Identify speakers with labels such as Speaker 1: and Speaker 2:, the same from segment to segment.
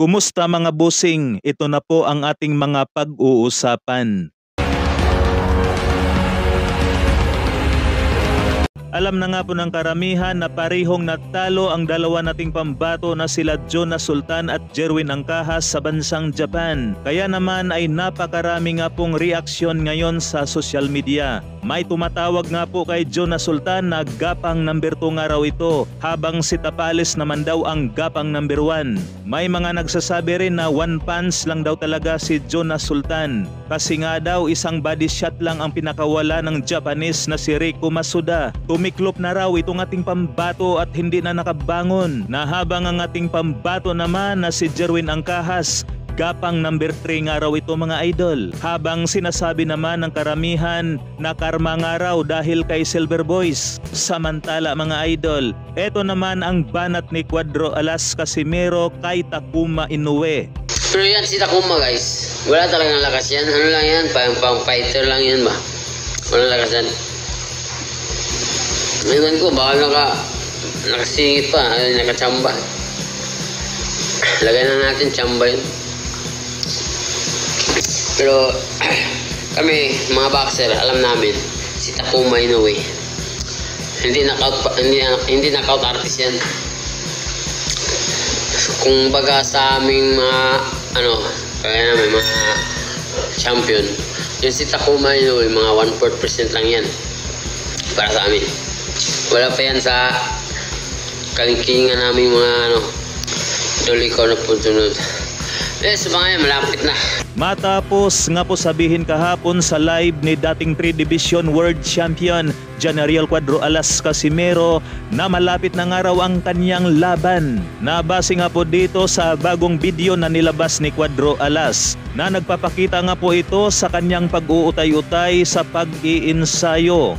Speaker 1: Kumusta mga bossing? Ito na po ang ating mga pag-uusapan. Alam na nga po ng karamihan na parehong natalo ang dalawa nating pambato na sila Jonas Sultan at Jerwin Angkahas sa bansang Japan. Kaya naman ay napakarami nga pong reaksyon ngayon sa social media. May tumatawag nga po kay Jonas Sultan na gapang number 2 nga raw ito, habang si Tapales naman daw ang gapang number 1. May mga nagsasabi rin na one punch lang daw talaga si Jonas Sultan, kasi nga daw isang body shot lang ang pinakawala ng Japanese na si Reiko Masuda. Tumiklop na raw itong ating pambato at hindi na nakabangon, na habang ang ating pambato naman na si Jerwin Angkahas, gapang number 3 nga raw ito mga idol. Habang sinasabi naman ng karamihan na karma nga raw dahil kay Silver Boys. Samantala mga idol, eto naman ang banat ni Cuadro Alas Casimero kay Takuma Inoue.
Speaker 2: Pero yan si Takuma guys, wala talagang lakas yan. Ano lang yan, pang fighter lang yan ba? Walang lakas yan. Ngayon ko baka nakasingit pa, nakachamba. Lagay na natin chamba yun. Pero kami mga boxer, alam namin si Takuma Inoue hindi knockout artist yan. Kung baga sa aming mga kaya namin mga champion, yung si Takuma Inoue mga 1/4% lang yan para sa amin. Wala pa yan sa kalingkingan namin mga tuloy ko na puntunod. Sa mga yan, malapit na.
Speaker 1: Matapos nga po sabihin kahapon sa live ni dating 3 Division World Champion Janariel Cuadro Alas Casimero na malapit na nga raw ang kanyang laban. Nabase nga po dito sa bagong video na nilabas ni Cuadro Alas, na nagpapakita nga po ito sa kanyang pag-uutay-utay sa pag-iinsayo.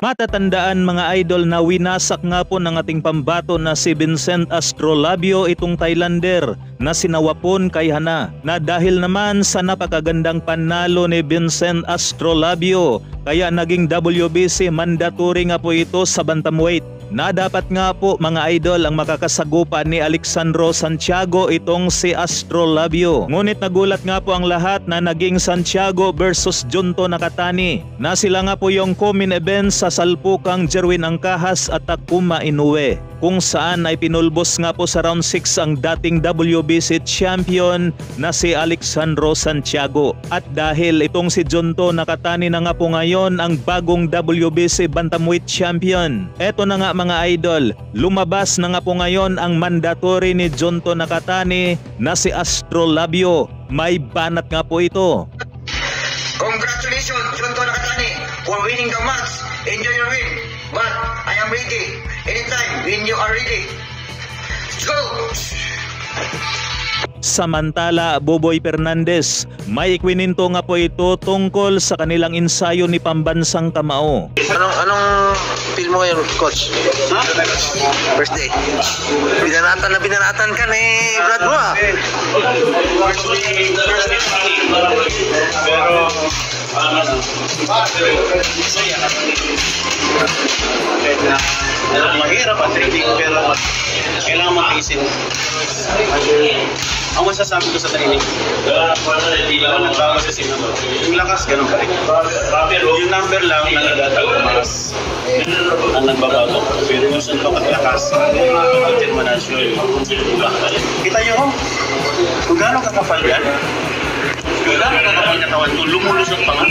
Speaker 1: Matatandaan mga idol na winasak nga po ng ating pambato na si Vincent Astrolabio itong Thailander na sinawapon kay Hana, na dahil naman sa napakagandang panalo ni Vincent Astrolabio kaya naging WBC mandatory nga po ito sa bantamweight, na dapat nga po mga idol ang makakasagupa ni Alexandro Santiago itong si Astrolabio. Ngunit nagulat nga po ang lahat na naging Santiago versus Junto Nakatani, na sila nga po yung co-main event sa salpukang Jerwin Angkahas at Takuma Inoue, kung saan ay pinulbos nga po sa round 6 ang dating WBC champion na si Alexandro Santiago. At dahil itong si Junto Nakatani na nga po ngayon ang bagong WBC bantamweight champion, eto na nga mga idol, lumabas na nga po ngayon ang mandatory ni Junto Nakatani na si Astrolabio. May banat nga po ito.
Speaker 3: Congratulations Junto Nakatani for winning the match. Enjoy your win, but I am ready anytime when you are ready. Let's go!
Speaker 1: Samantala, Boboy Fernandez, may ikwininto nga po ito tungkol sa kanilang ensayo ni pambansang kamao.
Speaker 4: Anong feel mo ngayon, coach? First day. Binanatan ka ni Brad mo ah.
Speaker 5: Pero mahirap ang training, pero kailangan matiisin. Ang masasabi ko sa training, wala nagbawas kasi naman. Yung lakas, ganun pa rin. Yung number lang na nagtatagas ang nagbabago. Pero yung suntok at lakas, ang determinasyon, iba. Kita nyo kung gano'ng kakapal yan, kung gano'ng kakapal katawan ito, lumulusot pa nga.